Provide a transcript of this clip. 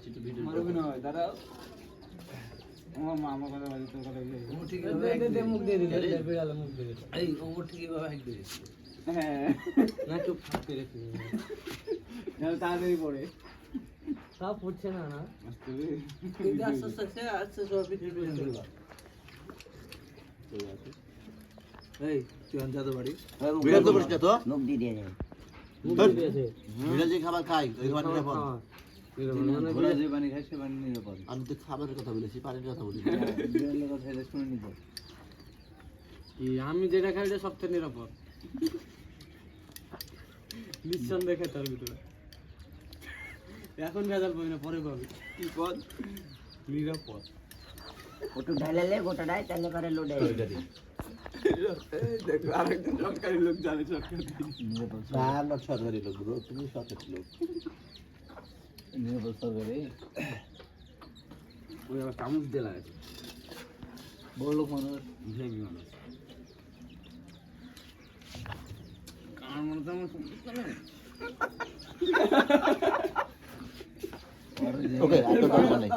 একটু ভিডিও মারবি না দাদা আমার মামা কথা বলি তোর কথা বলি ও ঠিক দে মুখ দিয়ে দিলে বিড়ালে মুখ দিয়ে দিলে এই ও ঠিক ভাবে হাইট দিয়েছে হ্যাঁ না একটু ফাঁকে রেখে যেন তাড়াতাড়ি পড়ে তা পড়ছে না না আস্তে কিন্তু আস্তে আস্তে আস্তে সব ভিডিও দিল এই তুই আনজাতে বাড়ি বিড়াল তো বসে তো মুখ দিয়ে দিয়ে যায় মুখ দিয়ে দিয়েছে বিড়াল যে খাবার খায় ওই খাবার নিরাপদ ঘোড়া যে পানি খায় সে পানি নিরাপদ আমি তো খাবারের কথা বলেছি পানির কথা বলি বিড়ালের কথা এটা শুনে নিব কি আমি যেটা খাই এটা সবচেয়ে নিরাপদ নিঃসন্দেহে খেতে হবে ভিতরে এখন ভেজাল পাবি না পরে পাবি কি পদ নিরাপদ ওটু ঢালালে গোটাটাই তাহলে করে লোডে দেখো আরেকজন সরকারি লোক জানে সরকারি আমরা সরকারি লোক bro, তুমি সরকারি লোক নিরাপদ সরকারি ওই আবার চামচ দিয়ে লাগাচ্ছে বড় লোক মানুষ হেভি মানুষ কার মনে তেমন ওকে আর তো কথা নাই